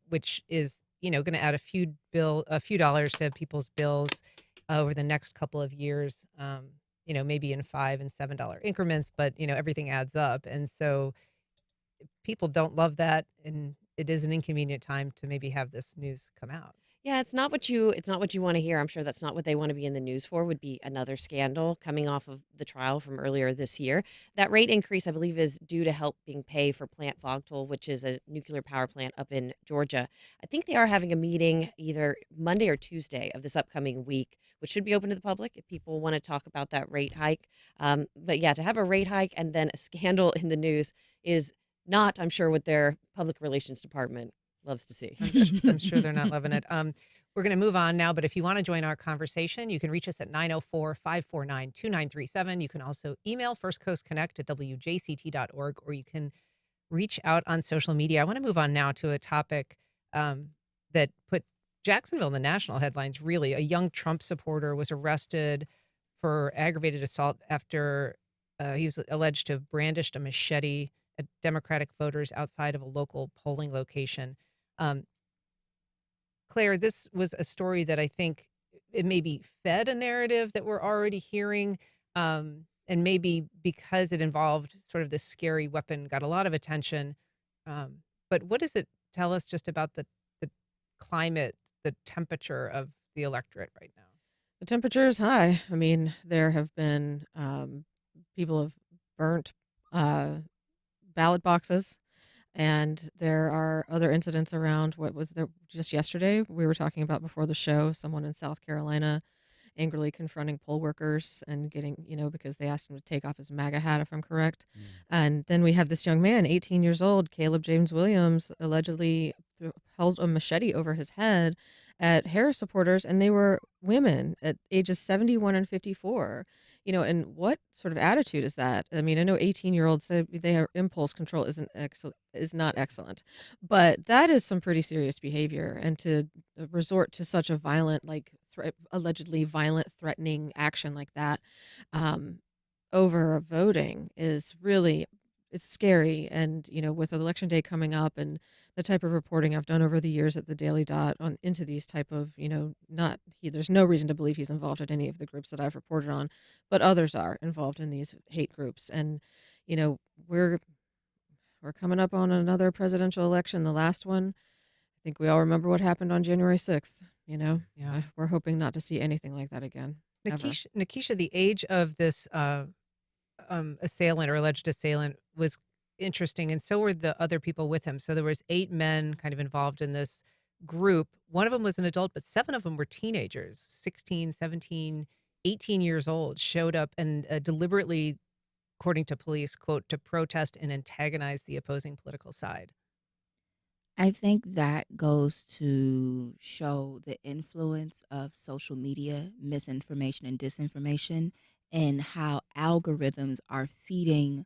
which is going to add a few dollars to people's bills over the next couple of years. Maybe in $5 and $7 increments, but everything adds up, and so people don't love that, and it is an inconvenient time to maybe have this news come out. Yeah, it's not what you want to hear. I'm sure that's not what they want to be in the news for, would be another scandal coming off of the trial from earlier this year. That rate increase, I believe, is due to helping pay for Plant Vogtle, which is a nuclear power plant up in Georgia. I think they are having a meeting either Monday or Tuesday of this upcoming week, which should be open to the public if people want to talk about that rate hike. But yeah, to have a rate hike and then a scandal in the news is not, I'm sure, what their public relations department loves to see. I'm sure they're not loving it. We're going to move on now, but if you want to join our conversation, you can reach us at 904-549-2937. You can also email firstcoastconnect@wjct.org, or you can reach out on social media. I want to move on now to a topic that put Jacksonville in the national headlines, really. A young Trump supporter was arrested for aggravated assault after he was alleged to have brandished a machete at Democratic voters outside of a local polling location. Claire, this was a story that I think it maybe fed a narrative that we're already hearing, and maybe because it involved sort of this scary weapon got a lot of attention. But what does it tell us just about the climate, the temperature of the electorate right now? The temperature is high. I mean, there have been people have burnt ballot boxes, and there are other incidents around. What was there just yesterday? We were talking about before the show, someone in South Carolina angrily confronting poll workers and getting, because they asked him to take off his MAGA hat, if I'm correct. And then we have this young man, 18 years old, Caleb James Williams, allegedly held a machete over his head at Harris supporters, and they were women at ages 71 and 54. And what sort of attitude is that? I mean, I know 18-year-olds say their impulse control is not excellent, but that is some pretty serious behavior. And to resort to such a violent, allegedly violent, threatening action like that over voting is really, it's scary. And, with election day coming up and the type of reporting I've done over the years at the Daily Dot into these type of, there's no reason to believe he's involved in any of the groups that I've reported on, but others are involved in these hate groups. And, we're we're coming up on another presidential election, the last one. I think we all remember what happened on January 6th, you know? Yeah. We're hoping not to see anything like that again. ever. Nikisha, the age of this assailant or alleged assailant was interesting, and so were the other people with him. So there was 8 men kind of involved in this group. One of them was an adult, but 7 of them were teenagers, 16, 17, 18 years old, showed up and deliberately, according to police, quote, to protest and antagonize the opposing political side. I think that goes to show the influence of social media, misinformation, and disinformation, and how algorithms are feeding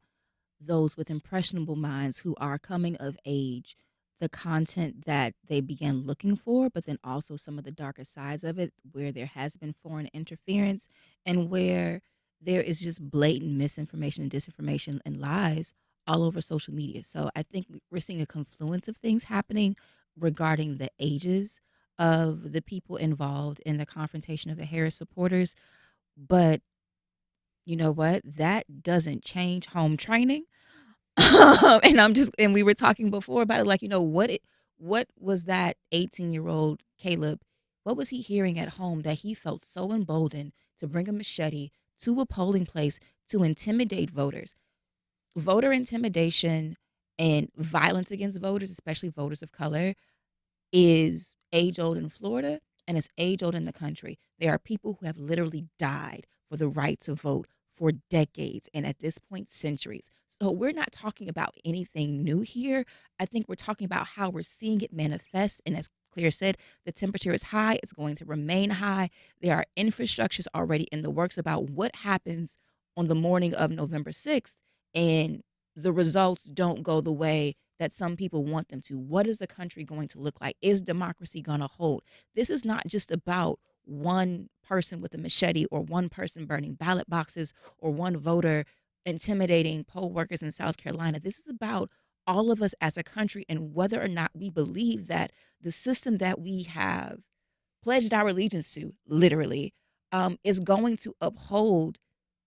those with impressionable minds who are coming of age the content that they began looking for, but then also some of the darker sides of it where there has been foreign interference and where there is just blatant misinformation and disinformation and lies all over social media. So I think we're seeing a confluence of things happening regarding the ages of the people involved in the confrontation of the Harris supporters. But you know what? That doesn't change home training. And we were talking before about it, like, what was that 18-year-old Caleb, what was he hearing at home that he felt so emboldened to bring a machete to a polling place to intimidate voters? Voter intimidation and violence against voters, especially voters of color, is age-old in Florida and it's age-old in the country. There are people who have literally died for the right to vote for decades, and at this point, centuries. So we're not talking about anything new here. I think we're talking about how we're seeing it manifest. And as Claire said, the temperature is high. It's going to remain high. There are infrastructures already in the works about what happens on the morning of November 6th, and the results don't go the way that some people want them to. What is the country going to look like? Is democracy going to hold? This is not just about one person with a machete or one person burning ballot boxes or one voter intimidating poll workers in South Carolina. This is about all of us as a country and whether or not we believe that the system that we have pledged our allegiance to, literally, is going to uphold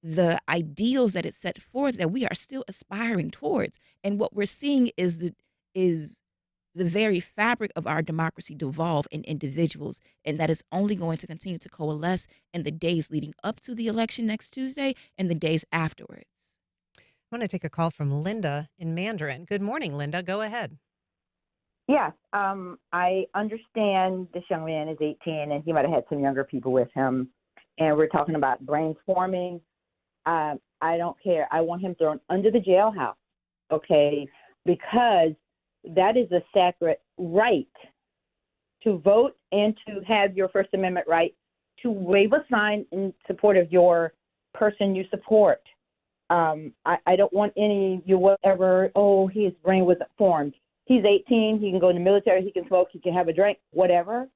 the ideals that it set forth that we are still aspiring towards. And what we're seeing is the very fabric of our democracy devolve in individuals, and that is only going to continue to coalesce in the days leading up to the election next Tuesday and the days afterwards. I want to take a call from Linda in Mandarin. Good morning, Linda. Go ahead. Yes, I understand this young man is 18 and he might have had some younger people with him. And we're talking about brainstorming. I don't care. I want him thrown under the jailhouse, okay, because that is a sacred right to vote and to have your First Amendment right to wave a sign in support of your person you support. I don't want any, whatever, his brain wasn't formed. He's 18, he can go in the military, he can smoke, he can have a drink, whatever.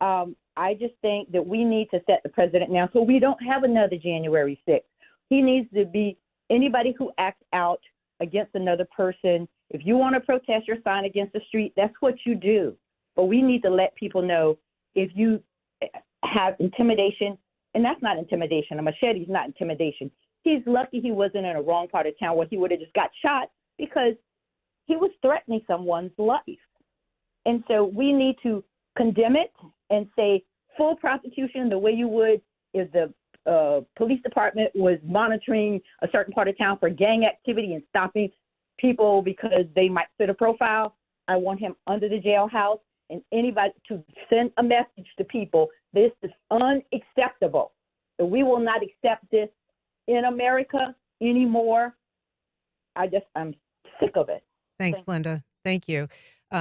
I just think that we need to set the president now so we don't have another January 6th. He needs to be anybody who acts out against another person. If you want to protest your sign against the street, that's what you do. But we need to let people know if you have intimidation, and that's not intimidation. A machete is not intimidation. He's lucky he wasn't in a wrong part of town where he would have just got shot because he was threatening someone's life. And so we need to condemn it and say full prosecution the way you would if the police department was monitoring a certain part of town for gang activity and stopping people because they might fit a profile. I want him under the jailhouse, and anybody to send a message to people. This is unacceptable. So we will not accept this in America anymore. I'm sick of it. Thanks, Linda. Thank you.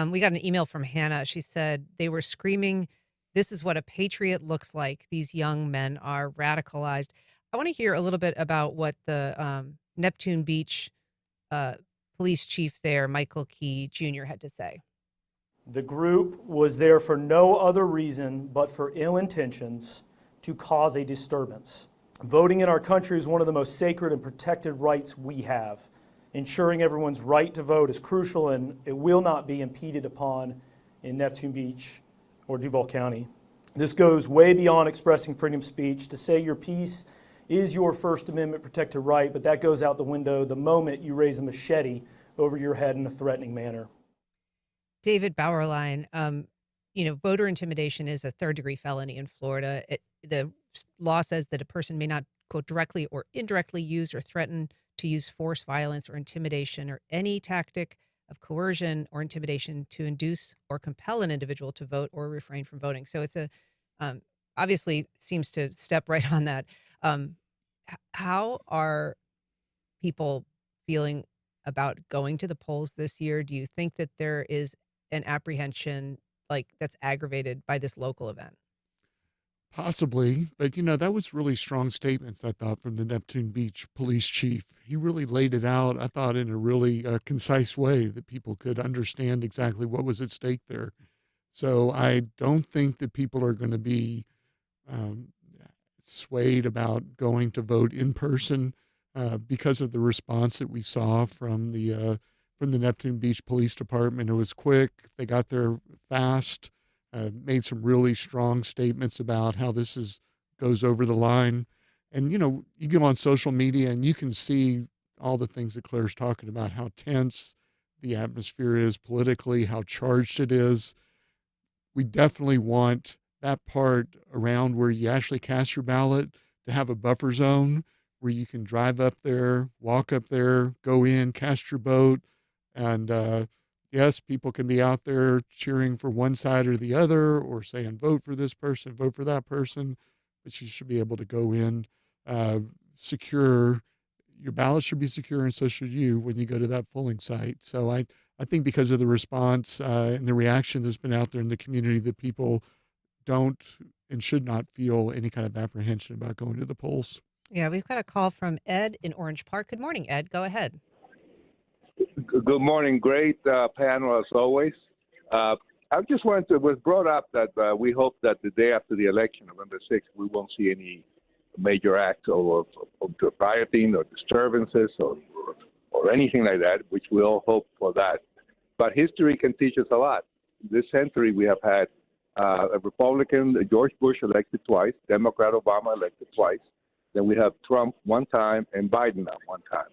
We got an email from Hannah. She said they were screaming, "This is what a patriot looks like." These young men are radicalized. I want to hear a little bit about what the Neptune Beach police chief there, Michael Key Jr., had to say. The group was there for no other reason but for ill intentions to cause a disturbance. Voting in our country is one of the most sacred and protected rights we have. Ensuring everyone's right to vote is crucial, and it will not be impeded upon in Neptune Beach or Duval County. This goes way beyond expressing freedom of speech. To say your piece is your First Amendment protected right, but that goes out the window the moment you raise a machete over your head in a threatening manner. David Bauerlein, voter intimidation is a third-degree felony in Florida. The law says that a person may not, quote, directly or indirectly use or threaten to use force, violence, or intimidation, or any tactic of coercion or intimidation to induce or compel an individual to vote or refrain from voting. So it's obviously seems to step right on that. How are people feeling about going to the polls this year? Do you think that there is an apprehension that's aggravated by this local event? Possibly, but that was really strong statements, I thought, from the Neptune Beach police chief. He really laid it out, I thought, in a really concise way that people could understand exactly what was at stake there. So I don't think that people are going to be swayed about going to vote in person because of the response that we saw from the Neptune Beach Police Department. It was quick. They got there fast. Made some really strong statements about how this goes over the line. And, you go on social media and you can see all the things that Claire's talking about, how tense the atmosphere is politically, how charged it is. We definitely want that part around where you actually cast your ballot to have a buffer zone where you can drive up there, walk up there, go in, cast your vote. And, yes, people can be out there cheering for one side or the other or saying, vote for this person, vote for that person, but you should be able to go in secure. Your ballot should be secure, and so should you when you go to that polling site. So I think because of the response and the reaction that's been out there in the community, that people don't and should not feel any kind of apprehension about going to the polls. Yeah, we've got a call from Ed in Orange Park. Good morning, Ed. Go ahead. Good morning. Great panel as always. I just wanted to, it was brought up that we hope that the day after the election, November 6th, we won't see any major acts of rioting or disturbances or anything like that, which we all hope for that. But history can teach us a lot. This century, we have had a Republican, George Bush, elected twice, Democrat Obama elected twice. Then we have Trump one time and Biden at one time.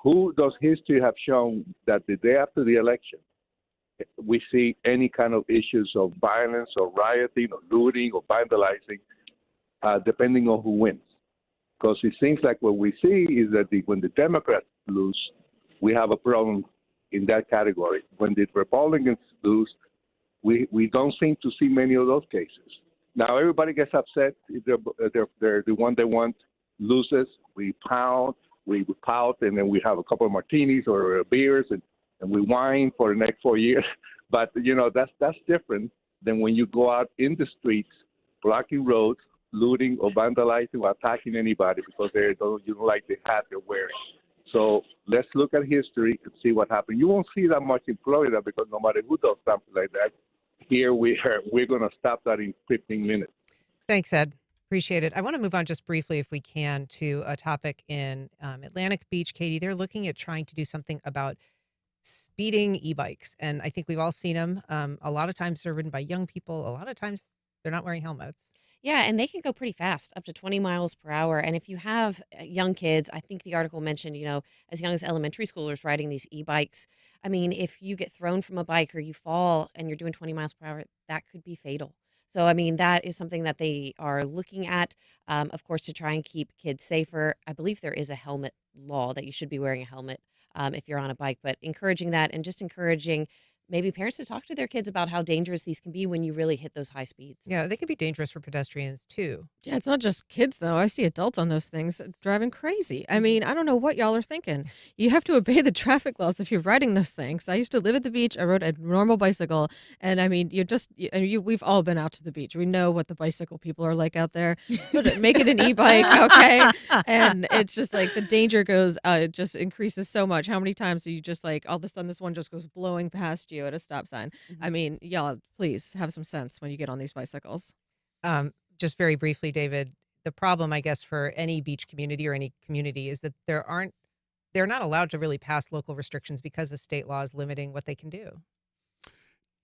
Who does history have shown that the day after the election, we see any kind of issues of violence or rioting or looting or vandalizing, depending on who wins? Because it seems like what we see is that when the Democrats lose, we have a problem in that category. When the Republicans lose, we don't seem to see many of those cases. Now, everybody gets upset if they're the one they want loses. We pout, and then we have a couple of martinis or beers, and we whine for the next 4 years. But, that's different than when you go out in the streets, blocking roads, looting or vandalizing or attacking anybody because you don't like the hat they're wearing. So let's look at history and see what happened. You won't see that much in Florida because no matter who does something like that, here we're going to stop that in 15 minutes. Thanks, Ed. Appreciate it. I want to move on just briefly, if we can, to a topic in Atlantic Beach. Katie, they're looking at trying to do something about speeding e-bikes. And I think we've all seen them. A lot of times they're ridden by young people. A lot of times they're not wearing helmets. Yeah, and they can go pretty fast, up to 20 miles per hour. And if you have young kids, I think the article mentioned, as young as elementary schoolers riding these e-bikes. I mean, if you get thrown from a bike or you fall and you're doing 20 miles per hour, that could be fatal. So, I mean, that is something that they are looking at, of course, to try and keep kids safer. I believe there is a helmet law that you should be wearing a helmet if you're on a bike, but encouraging that and just encouraging maybe parents to talk to their kids about how dangerous these can be when you really hit those high speeds. Yeah, they can be dangerous for pedestrians too. Yeah, it's not just kids, though. I see adults on those things driving crazy. I mean, I don't know what y'all are thinking. You have to obey the traffic laws if you're riding those things. I used to live at the beach. I rode a normal bicycle. And I mean, we've all been out to the beach. We know what the bicycle people are like out there. But make it an e-bike, okay? And it's just like the danger just increases so much. How many times do you just all of a sudden this one just goes blowing past you at a stop sign? Mm-hmm. I mean, y'all, please have some sense when you get on these bicycles. Just very briefly, David, the problem, I guess, for any beach community or any community is that they're not allowed to really pass local restrictions because of state laws limiting what they can do.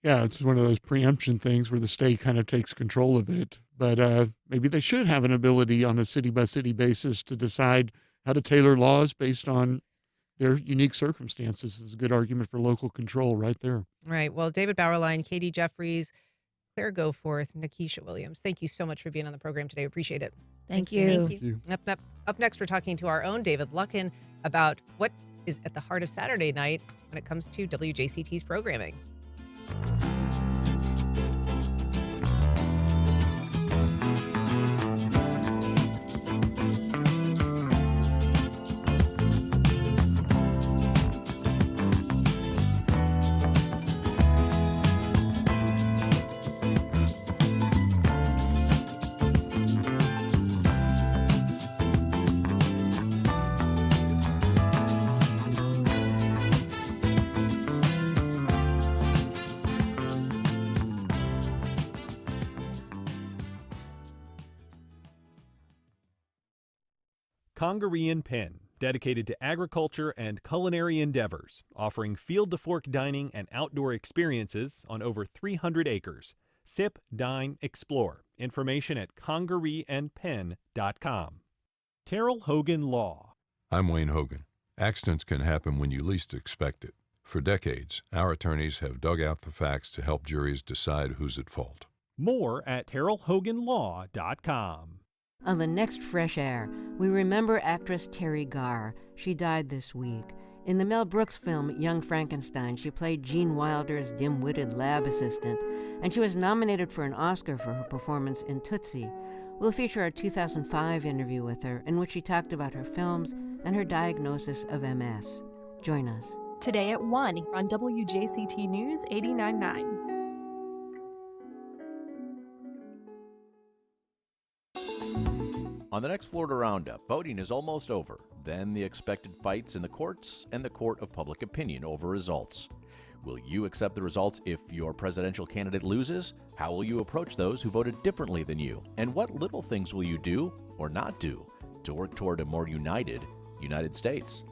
Yeah, it's one of those preemption things where the state kind of takes control of it. But maybe they should have an ability on a city-by-city basis to decide how to tailor laws based on their unique circumstances is a good argument for local control right there. Right. Well, David Bauerlein, Katie Jeffries, Claire Goforth, Nikisha Williams, thank you so much for being on the program today. Appreciate it. Thank you. Thank you. Up next, we're talking to our own David Luckin about what is at the heart of Saturday night when it comes to WJCT's programming. Congaree & Pen, dedicated to agriculture and culinary endeavors, offering field-to-fork dining and outdoor experiences on over 300 acres. Sip, dine, explore. Information at congareeandpen.com. Terrell Hogan Law. I'm Wayne Hogan. Accidents can happen when you least expect it. For decades, our attorneys have dug out the facts to help juries decide who's at fault. More at terrellhoganlaw.com. On the next Fresh Air, we remember actress Terry Garr. She died this week. In the Mel Brooks film Young Frankenstein, she played Gene Wilder's dim-witted lab assistant, and she was nominated for an Oscar for her performance in Tootsie. We'll feature our 2005 interview with her, in which she talked about her films and her diagnosis of MS. Join us. Today at 1 on WJCT News 89.9. On the next Florida Roundup, voting is almost over. Then the expected fights in the courts and the court of public opinion over results. Will you accept the results if your presidential candidate loses? How will you approach those who voted differently than you? And what little things will you do or not do to work toward a more united United States?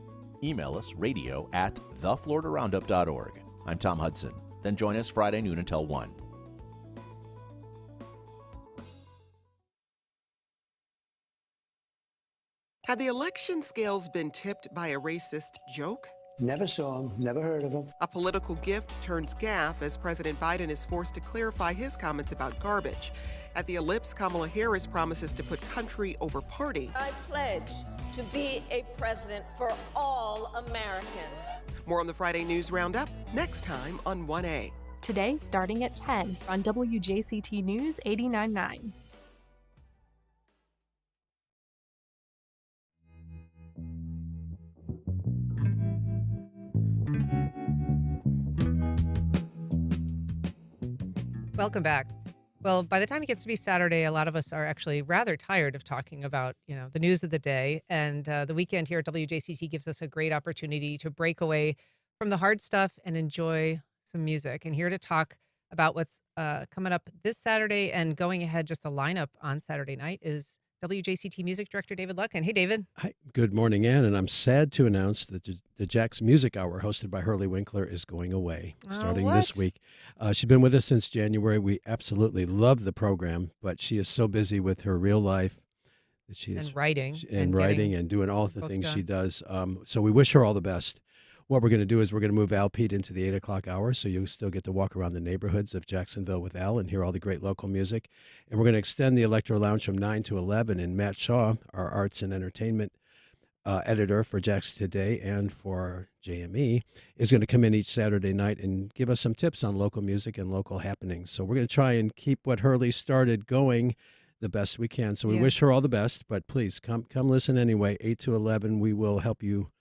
Email us radio@thefloridaroundup.org. I'm Tom Hudson. Then join us Friday noon until 1. Have the election scales been tipped by a racist joke? Never saw him, never heard of him. A political gift turns gaffe as President Biden is forced to clarify his comments about garbage. At the Ellipse, Kamala Harris promises to put country over party. I pledge to be a president for all Americans. More on the Friday News Roundup next time on 1A. Today starting at 10 on WJCT News 89.9. Welcome back. Well, by the time it gets to be Saturday, a lot of us are actually rather tired of talking about, the news of the day. And the weekend here at WJCT gives us a great opportunity to break away from the hard stuff and enjoy some music. And here to talk about what's coming up this Saturday and going ahead, just the lineup on Saturday night, is WJCT Music Director David Luckin. Hey, David. Hi. Good morning, Ann. And I'm sad to announce that the Jack's Music Hour, hosted by Hurley Winkler, is going away starting this week. She's been with us since January. We absolutely love the program, but she is so busy with her real life that she is writing and doing all the things she does. So we wish her all the best. What we're going to do is we're going to move Al Pete into the 8 o'clock hour, so you still get to walk around the neighborhoods of Jacksonville with Al and hear all the great local music. And we're going to extend the Electro Lounge from 9 to 11, and Matt Shaw, our arts and entertainment editor for Jacks Today and for JME, is going to come in each Saturday night and give us some tips on local music and local happenings. So we're going to try and keep what Hurley started going the best we can. So we wish her all the best, but please come listen anyway. 8 to 11, we will help you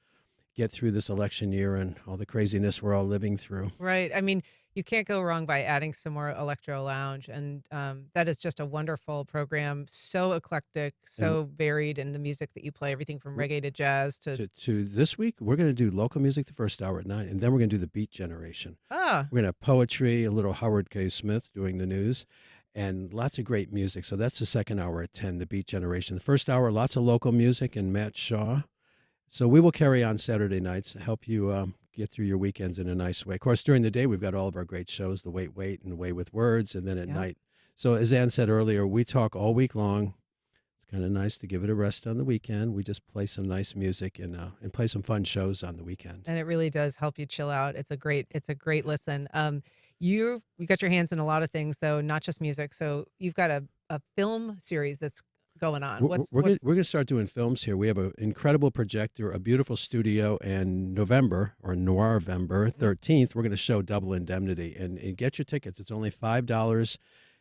get through this election year and all the craziness we're all living through. Right. I mean, you can't go wrong by adding some more Electro Lounge. And that is just a wonderful program. So eclectic, so varied in the music that you play, everything from reggae to jazz to this week, we're going to do local music the first hour at 9, and then we're going to do the Beat Generation. Ah. We're going to have poetry, a little Howard K. Smith doing the news, and lots of great music. So that's the second hour at 10, the Beat Generation. The first hour, lots of local music and Matt Shaw. So we will carry on Saturday nights, help you get through your weekends in a nice way. Of course, during the day, we've got all of our great shows, The Wait, and The Way with Words, and then at night. So as Ann said earlier, we talk all week long. It's kind of nice to give it a rest on the weekend. We just play some nice music and play some fun shows on the weekend. And it really does help you chill out. It's a great listen. You got your hands in a lot of things though, not just music. So you've got a film series that's going on. We're going to start doing films here. We have an incredible projector, a beautiful studio, and November, or Noirvember 13th, we're going to show Double Indemnity. And get your tickets. It's only $5,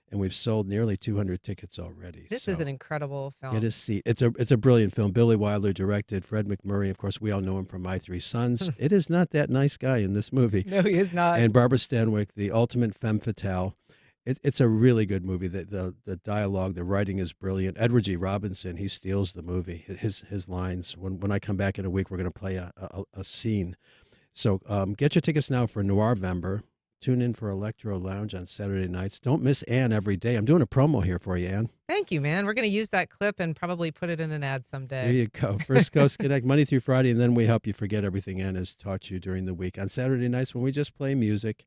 and we've sold nearly 200 tickets already. This is an incredible film. It is. It's a brilliant film. Billy Wilder directed. Fred McMurray, of course, we all know him from My Three Sons. It is not that nice guy in this movie. No, he is not. And Barbara Stanwyck, the ultimate femme fatale. It's a really good movie. The dialogue, the writing is brilliant. Edward G. Robinson, he steals the movie. His lines. When I come back in a week, we're going to play a scene. So get your tickets now for Noirvember. Tune in for Electro Lounge on Saturday nights. Don't miss Ann every day. I'm doing a promo here for you, Ann. Thank you, man. We're going to use that clip and probably put it in an ad someday. There you go. First Coast Connect, Monday through Friday, and then we help you forget everything Ann has taught you during the week. On Saturday nights, when we just play music,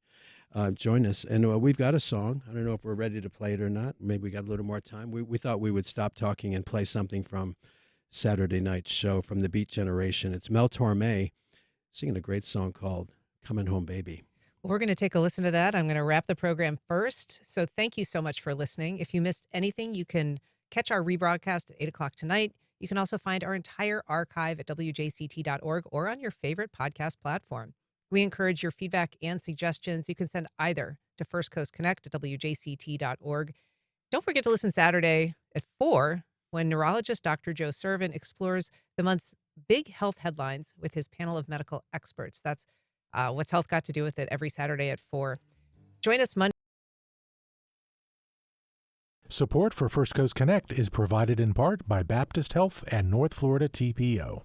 join us. And we've got a song. I don't know if we're ready to play it or not. Maybe we got a little more time. We thought we would stop talking and play something from Saturday night's show from the Beat Generation. It's Mel Torme singing a great song called Coming Home Baby. We're going to take a listen to that. I'm going to wrap the program first. So thank you so much for listening. If you missed anything, you can catch our rebroadcast at 8 o'clock tonight. You can also find our entire archive at WJCT.org or on your favorite podcast platform. We encourage your feedback and suggestions. You can send either to First Coast Connect at WJCT.org. Don't forget to listen Saturday at 4 when neurologist Dr. Joe Servin explores the month's big health headlines with his panel of medical experts. That's What's Health Got to Do with It every Saturday at 4. Join us Monday. Support for First Coast Connect is provided in part by Baptist Health and North Florida TPO.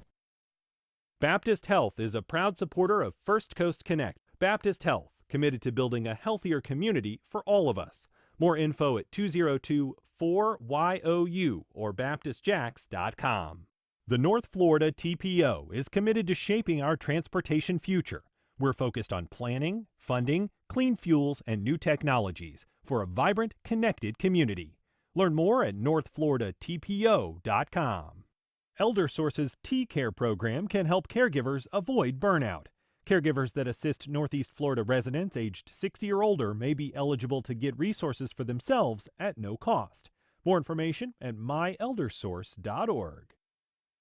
Baptist Health is a proud supporter of First Coast Connect. Baptist Health, committed to building a healthier community for all of us. More info at 202-4YOU or baptistjacks.com. The North Florida TPO is committed to shaping our transportation future. We're focused on planning, funding, clean fuels, and new technologies for a vibrant, connected community. Learn more at northfloridatpo.com. Elder Source's T-Care program can help caregivers avoid burnout. Caregivers that assist Northeast Florida residents aged 60 or older may be eligible to get resources for themselves at no cost. More information at myeldersource.org.